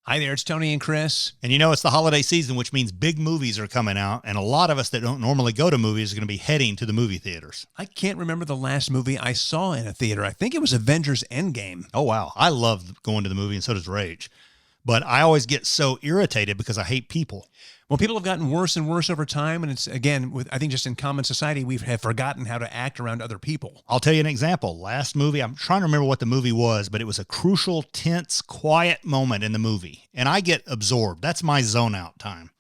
Hi there, it's Tony and Chris. And you know, it's the holiday season, which means big movies are coming out. And a lot of us that don't normally go to movies are going to be heading to the movie theaters. I can't remember the last movie I saw in a theater. I think it was Avengers Endgame. Oh, wow. I love going to the movie, and so does Rage. But I always get so irritated because I hate people. Well, people have gotten worse and worse over time. And it's, again, I think just in common society, we have forgotten how to act around other people. I'll tell you an example. Last movie, I'm trying to remember what the movie was, but it was a crucial, tense, quiet moment in the movie. And I get absorbed. That's my zone out time.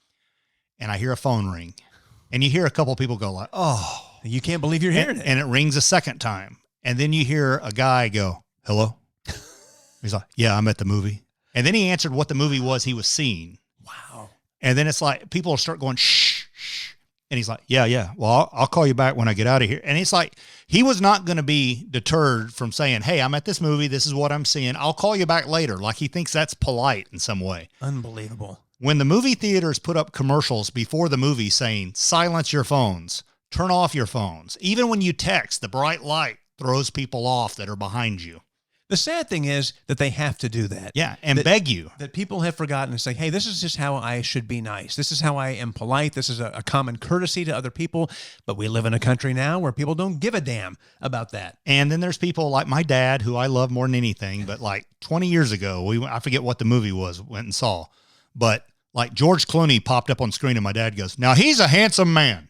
And I hear a phone ring. And you hear a couple people go like, oh. You can't believe you're hearing it. And it rings a second time. And then you hear a guy go, hello? He's like, yeah, I'm at the movie. And then he answered what the movie was he was seeing. Wow. And then it's like people start going, shh, shh. And he's like, yeah. Well, I'll call you back when I get out of here. And it's like he was not going to be deterred from saying, hey, I'm at this movie. This is what I'm seeing. I'll call you back later. Like he thinks that's polite in some way. Unbelievable. When the movie theaters put up commercials before the movie saying, silence your phones, turn off your phones. Even when you text, the bright light throws people off that are behind you. The sad thing is that they have to do that. Yeah, and beg you. That people have forgotten to say, hey, this is just how I should be nice. This is how I am polite. This is a common courtesy to other people. But we live in a country now where people don't give a damn about that. And then there's people like my dad, who I love more than anything, but like 20 years ago, I forget what the movie was, went and saw. But like George Clooney popped up on screen and my dad goes, now he's a handsome man.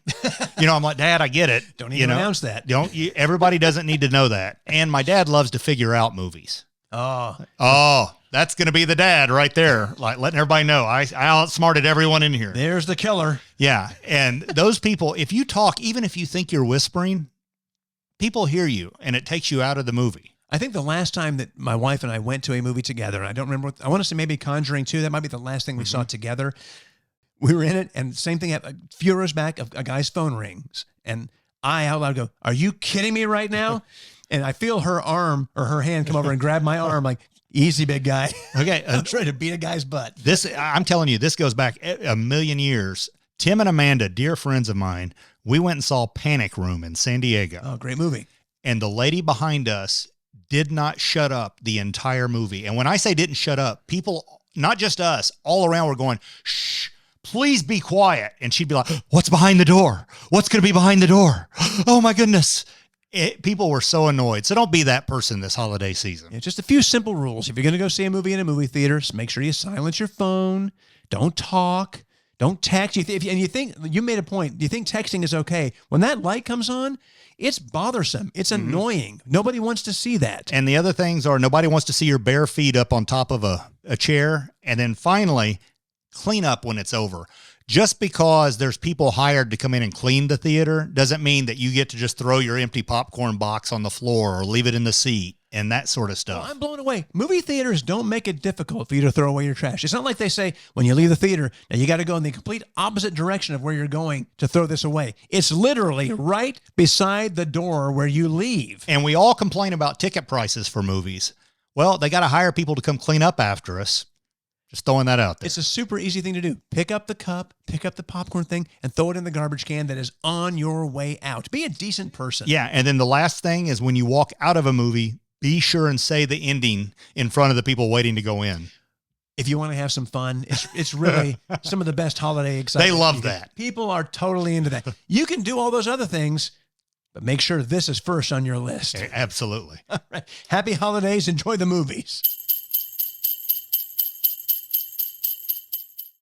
I'm like, Dad, I get it. Don't even announce that. Everybody doesn't need to know that. And my dad loves to figure out movies. Oh, that's going to be the dad right there. Like letting everybody know I outsmarted everyone in here. There's the killer. Yeah. And those people, if you talk, even if you think you're whispering, people hear you and it takes you out of the movie. I think the last time that my wife and I went to a movie together, and I don't remember, I want to say maybe Conjuring 2, that might be the last thing we saw together. We were in it, and same thing happened. A few rows back, a guy's phone rings, and I out loud go, are you kidding me right now? And I feel her arm or her hand come over and grab my arm like, easy, big guy. Okay. I'm trying to beat a guy's butt. I'm telling you, this goes back a million years. Tim and Amanda, dear friends of mine, we went and saw Panic Room in San Diego. Oh, great movie. And the lady behind us did not shut up the entire movie. And when I say didn't shut up, people, not just us, all around were going, shh, please be quiet. And she'd be like, what's behind the door? What's going to be behind the door? Oh my goodness. People were so annoyed. So don't be that person this holiday season. Yeah, just a few simple rules. If you're going to go see a movie in a movie theater, make sure you silence your phone. Don't talk. Don't text. You think you made a point. You think texting is okay. When that light comes on, it's bothersome. It's annoying. Nobody wants to see that. And the other things are nobody wants to see your bare feet up on top of a chair. And then finally, clean up when it's over. Just because there's people hired to come in and clean the theater doesn't mean that you get to just throw your empty popcorn box on the floor or leave it in the seat and that sort of stuff. Well, I'm blown away. Movie theaters don't make it difficult for you to throw away your trash. It's not like they say when you leave the theater, now you got to go in the complete opposite direction of where you're going to throw this away. It's literally right beside the door where you leave. And we all complain about ticket prices for movies. Well, they got to hire people to come clean up after us. Just throwing that out there. It's a super easy thing to do. Pick up the cup, pick up the popcorn thing, and throw it in the garbage can that is on your way out. Be a decent person. Yeah, and then the last thing is when you walk out of a movie, be sure and say the ending in front of the people waiting to go in. If you want to have some fun, it's really some of the best holiday excitement. They love that. People are totally into that. You can do all those other things, but make sure this is first on your list. Absolutely. All right. Happy holidays. Enjoy the movies.